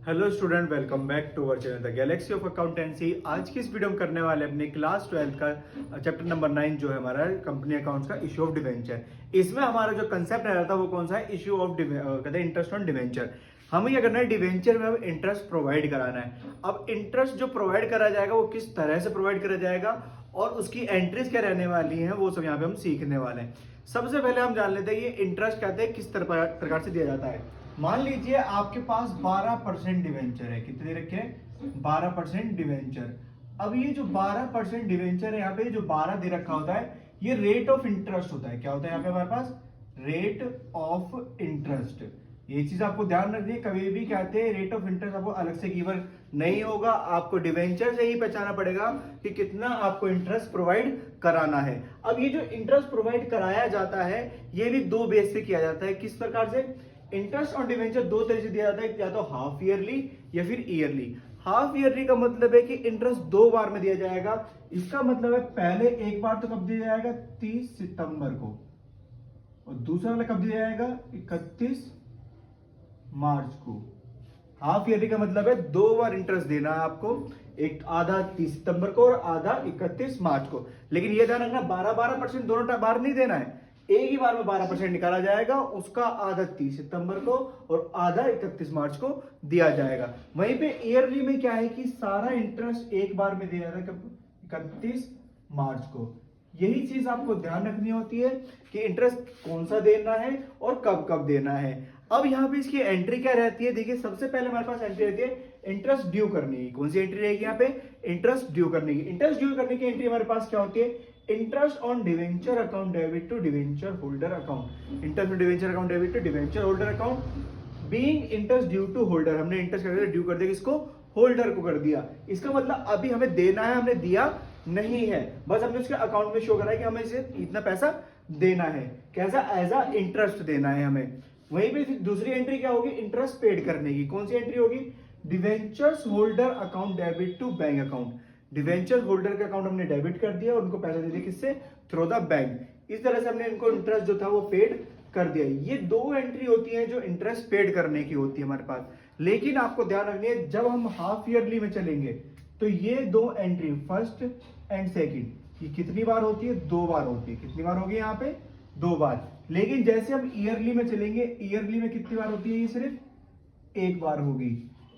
Hello student, welcome back to our channel the galaxy of accountancy. आज की इस video में करने वाले अपने क्लास 12 का चैप्टर नंबर 9 जो है हमारा कंपनी अकाउंट्स का इशू ऑफ डिवेंचर। इसमें हमारा जो कंसेप्ट रहा था वो कौन सा है? इशू ऑफ कहते हैं इंटरेस्ट ऑन डिवेंचर। हमें क्या करना है? डिवेंचर में हमें इंटरेस्ट प्रोवाइड कराना है। अब इंटरेस्ट जो प्रोवाइड करा जाएगा वो किस तरह से प्रोवाइड करा जाएगा और उसकी एंट्रीज क्या रहने वाली हैं वो सब यहाँ पे हम सीखने वाले हैं। सबसे पहले हम जान लेते हैं ये इंटरेस्ट कहते हैं किस प्रकार से दिया जाता है। मान लीजिए आपके पास 12% डिवेंचर है। कितने रखे? 12% डिवेंचर। अब ये जो 12% डिवेंचर है, यहाँ पे जो 12 दे रखा होता है ये रेट ऑफ इंटरेस्ट होता है। क्या होता है यहाँ पे हमारे पास? Rate of interest. ये चीज आपको ध्यान रखनी है। कभी भी कहते हैं रेट ऑफ इंटरेस्ट आपको अलग से गिवन नहीं होगा, आपको डिवेंचर से ही पहचाना पड़ेगा कि कितना आपको इंटरेस्ट प्रोवाइड कराना है। अब ये जो इंटरेस्ट प्रोवाइड कराया जाता है ये भी दो बेस से किया जाता है। किस प्रकार से? इंटरेस्ट ऑन डिवेंचर दो तरह से दिया जाता है, या तो हाफ ईयरली या फिर ईयरली। हाफ ईयरली का मतलब है कि इंटरेस्ट 2 बार में दिया जाएगा। इसका मतलब है पहले एक बार तो कब दिया जाएगा? 30 सितंबर को, और दूसरा वाला कब दिया जाएगा? 31 मार्च को। हाफ ईयरली का मतलब है 2 बार इंटरेस्ट देना है आपको, एक आधा 30 सितंबर को और आधा 31 मार्च को। लेकिन ये ध्यान रखना 12% दोनों बार नहीं देना है, एक ही बार में 12% निकाला जाएगा, उसका आधा 30 सितंबर को और आधा 31 मार्च को दिया जाएगा। वहीं पे ईयरली में क्या है कि सारा इंटरेस्ट एक बार में दिया जाता है, कब? 31 मार्च को। यही चीज आपको ध्यान रखनी होती है कि इंटरेस्ट कौन सा देना है और कब कब देना है। अब यहाँ पे इसकी एंट्री क्या रहती है? देखिए सबसे पहले हमारे पास एंट्री रहती है इंटरेस्ट ड्यू करने की। कौन सी एंट्री रहेगी यहाँ पे? इंटरेस्ट ड्यू करने की। इंटरेस्ट ड्यू करने की एंट्री हमारे पास क्या होती है? Interest on debenture account debit to debenture holder account. Interest on debenture account debit to debenture holder account. Being interest due to holder, हमने इंटरेस्ट कर दिया, ड्यू कर दिया, किसको? होल्डर को कर दिया। इसका मतलब अभी हमें देना है, हमने दिया नहीं है, बस हमने उसके अकाउंट में शो करा है कि हमें इसे इतना पैसा देना है। कैसा? एज अ इंटरेस्ट देना है हमें। वहीं पे फिर दूसरी एंट्री क्या होगी? इंटरेस्ट पेड करने की। कौन सी एंट्री होगी? Debentures holder account debit to bank account. Debenture holder का अकाउंट हमने डेबिट कर दिया और उनको पैसा दे दिया, किससे? Through the bank. इस तरह से हमने इनको इंटरेस्ट जो था वो पेड कर दिया। ये दो एंट्री होती है जो इंटरेस्ट पेड करने की होती है हमारे पास। लेकिन आपको ध्यान रखनी है जब हम हाफ ईयरली में चलेंगे तो ये दो एंट्री, फर्स्ट एंड सेकंड, ये कितनी बार होती है? 2 बार होती है। कितनी बार होगी यहाँ पे? 2 बार। लेकिन जैसे हम ईयरली में चलेंगे, ईयरली में कितनी बार होती है? ये सिर्फ 1 बार होगी।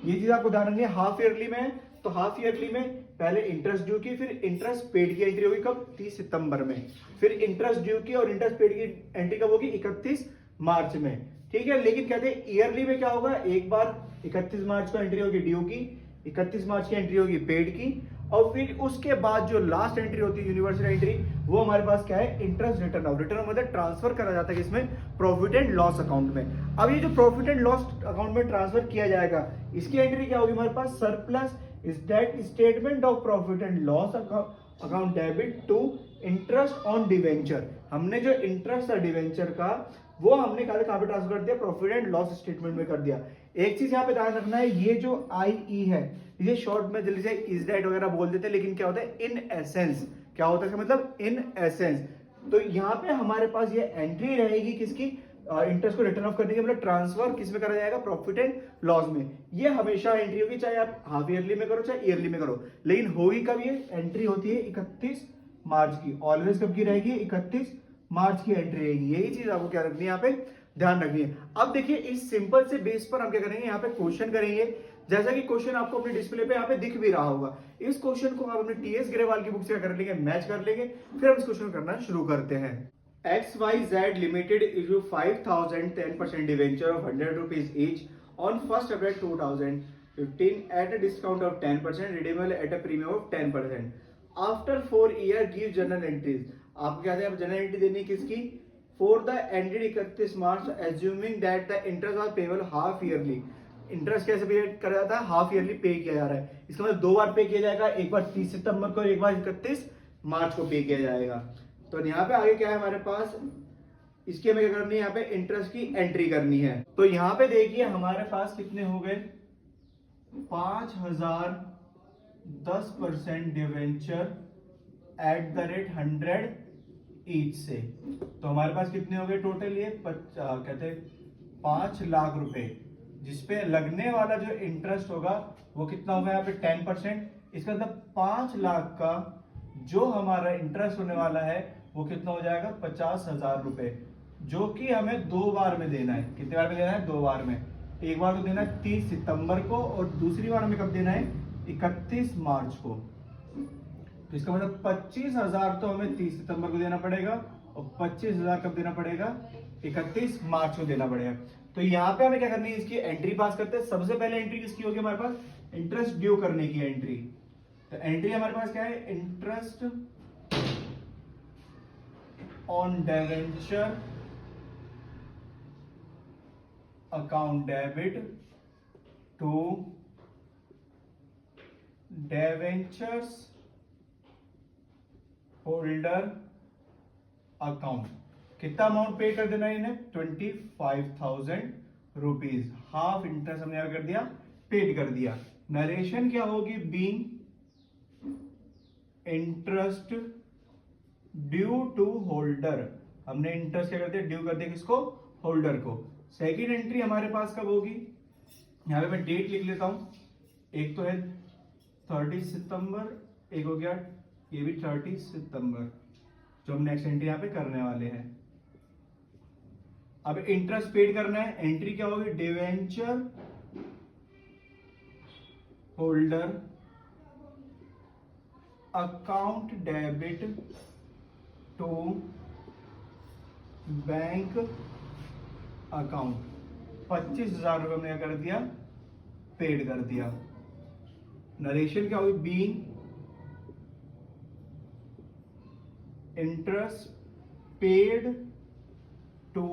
ये चीज आपको ध्यान रखनी है। हाफ ईयरली में तो हाफ ईयरली में पहले इंटरेस्ट ड्यू की, फिर इंटरेस्ट पेड की एंट्री होगी कब? 30 सितंबर में। फिर इंटरेस्ट ड्यू की और इंटरेस्ट पेड की एंट्री कब होगी? 31 मार्च में। ठीक है। लेकिन कहते हैं ईयरली में क्या होगा? एक बार 31 मार्च को एंट्री होगी ड्यू की, 31 मार्च की एंट्री होगी पेड की, और फिर उसके बाद जो लास्ट एंट्री होती है यूनिवर्सल एंट्री, वो हमारे पास क्या है? Interest return of. रिटर्न मतलब ट्रांसफर करा जाता है इसमें प्रॉफिट एंड लॉस अकाउंट में। अब ये जो प्रॉफिट एंड लॉस अकाउंट में ट्रांसफर किया जाएगा, इसकी एंट्री क्या होगी हमारे पास? Surplus is that statement of profit and loss account debit to interest on debenture. हमने जो इंटरेस्ट था डिवेंचर का वो हमने कहां पे ट्रांसफर कर दिया? प्रॉफिट एंड लॉस स्टेटमेंट में कर दिया। एक चीज यहाँ पे ध्यान रखना है, ये जो आई है ये शॉर्ट में जल्दी से इज दैट वगैरह बोल देते हैं, लेकिन क्या होता है? In essence. क्या होता है मतलब? In essence. तो यहाँ पे हमारे पास ये एंट्री रहेगी किसकी? इंटरेस्ट को रिटर्न ऑफ करने की, मतलब ट्रांसफर किस में करा जाएगा? प्रॉफिट एंड लॉस में। ये हमेशा एंट्री होगी, चाहे आप हाफ ईयरली में करो चाहे ईयरली में करो। लेकिन होगी कब? ये एंट्री होती है 31 मार्च की। ऑलवेज कब की रहेगी? 31 मार्च की एंट्री रहेगी। यही चीज आपको क्या रखनी है यहाँ पे? ध्यान रखनी है। अब देखिए इस सिंपल से बेस पर हम क्या करेंगे? यहाँ पे क्वेश्चन करेंगे। जैसा कि क्वेश्चन आपको अपने डिस्प्ले पे यहाँ पे दिख भी रहा होगा। इस क्वेश्चन को आप अपने टीएस ग्रेवाल की बुक से कर लेंगे, मैच कर लेंगे, फिर हम इस क्वेश्चन करना शुरू करते हैं। XYZ Limited issue 5,000 10% debenture of 100 rupees each on 1st April 2015 at a discount of 10%, redeemable at a premium of 10%. After 4 years, give journal entries. आपको क्या है? जर्नल एंट्री देनी किसकी? For the ended 31 March, assuming that the interest was payable half yearly. Interest कैसे पे करा जाता है? हाफ ईयरली पे किया जा रहा है। इसका मतलब 2 बार पे किया जाएगा, एक बार 30 सितंबर को, एक बार 31 मार्च को पे किया जाएगा। तो यहाँ पे आगे क्या है हमारे पास? इसकी हमें क्या करनी है? यहाँ पे इंटरेस्ट की एंट्री करनी है। तो यहाँ पे देखिए हमारे पास कितने हो गए? 5,000 10% debenture at the rate 100 each से। तो हमारे पास कितने हो गए टोटल? ये कहते हैं 5 लाख रुपए। जिसपे लगने वाला जो इंटरेस्ट होगा वो कितना होगा यहाँ पे 10%। इसका मतलब 5 लाख का जो हमारा इंटरेस्ट होने वाला है वो कितना हो जाएगा 50,000 रुपए, जो कि हमें 2 बार में देना है। कितने बार में देना है? 2 बार में। एक बार तो देना है 30 सितंबर को और दूसरी बार हमें कब देना है? 31 मार्च को। तो इसका मतलब 25,000 तो हमें 30 सितंबर को देना पड़ेगा और 25,000 कब देना पड़ेगा? 31 मार्च को देना पड़ेगा। तो यहाँ पे हमें क्या करनी है? इसकी एंट्री पास करते हैं। सबसे पहले एंट्री किसकी होगी हमारे पास? इंटरेस्ट ड्यू करने की एंट्री। तो एंट्री हमारे पास क्या है? Interest on debenture account debit to debentures holder account. कितना अमाउंट पे कर देना है इन्हें? 25,000 रुपीज। हाफ इंटरेस्ट हमने क्या कर दिया? पेड कर दिया। नरेशन क्या होगी? Being interest due to holder. हमने इंटरेस्ट क्या कर दिया? ड्यू कर दिया किसको? होल्डर को। सेकेंड एंट्री हमारे पास कब होगी? यहां पे मैं डेट लिख लेता हूं। एक तो है 30 सितंबर, एक हो गया ये भी 30 सितंबर, जो हम नेक्स्ट एंट्री यहां पे करने वाले हैं। अब इंटरेस्ट पेड करना है। एंट्री क्या होगी? Debenture holder account debit to bank account. 25,000 रुपए हमने क्या कर दिया? पेड कर दिया। नरेशन क्या होगी? Being interest paid to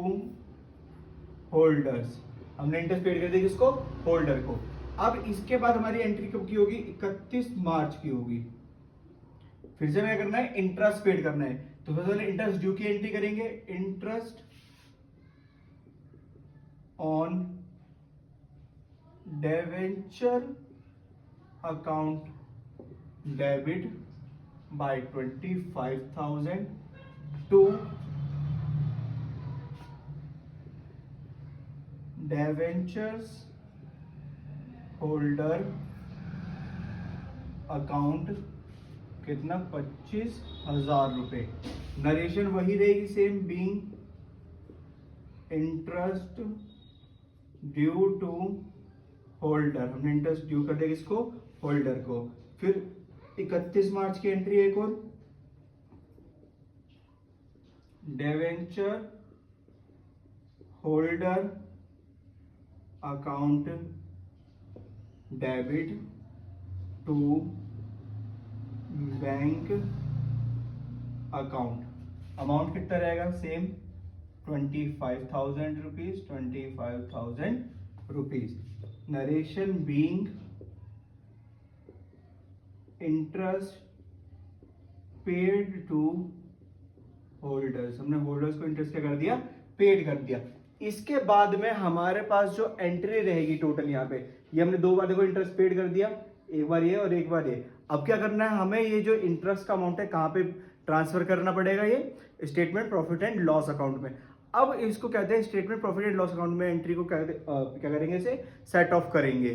holders. हमने इंटरेस्ट पेड कर दिया किसको? होल्डर को। अब इसके बाद हमारी एंट्री कब की होगी? 31 मार्च की होगी। फिर से क्या करना है? इंटरेस्ट पेड करना है। तो सबसे पहले इंटरेस्ट ड्यू की एंट्री करेंगे। Interest on debenture account debit by 25,000 to debentures holder account. कितना? 25,000 रुपए। नरेशन वही रहेगी same, being interest due to holder. हमने इंटरेस्ट ड्यू कर दिया किसको? होल्डर को। फिर 31 मार्च की एंट्री एक और, debenture holder account debit to bank account. Amount कितना रहेगा? Same 25,000 rupees. 25,000 rupees. Narration being interest paid to holders. हमने होल्डर्स को इंटरेस्ट क्या कर दिया? पेड कर दिया। इसके बाद में हमारे पास जो एंट्री रहेगी टोटल यहाँ पे, ये हमने 2 बार देखो इंटरेस्ट पेड कर दिया, एक बार ये और एक बार ये। अब क्या करना है हमें? ये जो इंटरेस्ट का अमाउंट है कहाँ पे ट्रांसफर करना पड़ेगा? ये statement profit and loss account में। अब इसको कहते हैं statement profit and loss account में एंट्री को क्या करेंगे? इसे सेट ऑफ करेंगे।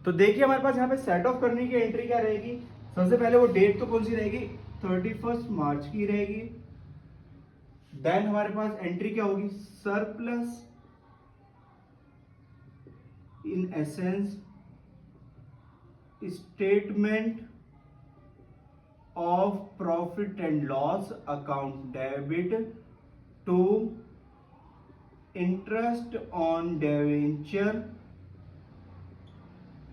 तो देखिए हमारे पास यहाँ पे सेट ऑफ करने की एंट्री क्या रहेगी? सबसे पहले वो डेट तो कौन सी रहेगी? 31 मार्च की रहेगी। देन हमारे पास एंट्री क्या होगी? Surplus in essence statement of profit and loss account debit to interest on debenture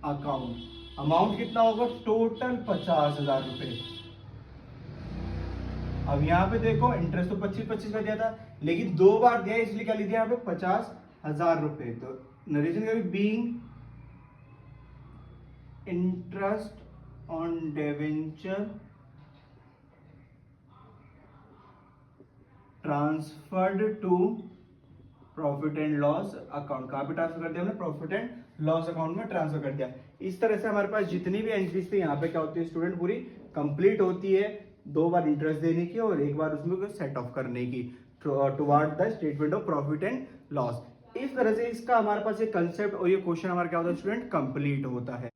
account. Amount कितना होगा? टोटल 50,000 रुपए। अब यहां पे देखो इंटरेस्ट तो 25-25 का दिया था, लेकिन 2 बार दिया, इसलिए क्या लिख दिया यहाँ पे? 50,000 रुपए। तो नरेशन का भी being interest on debenture transferred to profit and loss account. कहां पे ट्रांसफर कर दिया हमने? प्रॉफिट एंड लॉस अकाउंट में ट्रांसफर कर दिया। इस तरह से हमारे पास जितनी भी एंट्रीज थी यहाँ पे क्या होती है स्टूडेंट? पूरी कंप्लीट होती है। 2 बार इंटरेस्ट देने की और एक बार उसमें सेट ऑफ करने की toward the statement of profit and loss. इस तरह से इसका हमारे पास ये कंसेप्ट और ये क्वेश्चन हमारा क्या होता है स्टूडेंट, कंप्लीट होता है।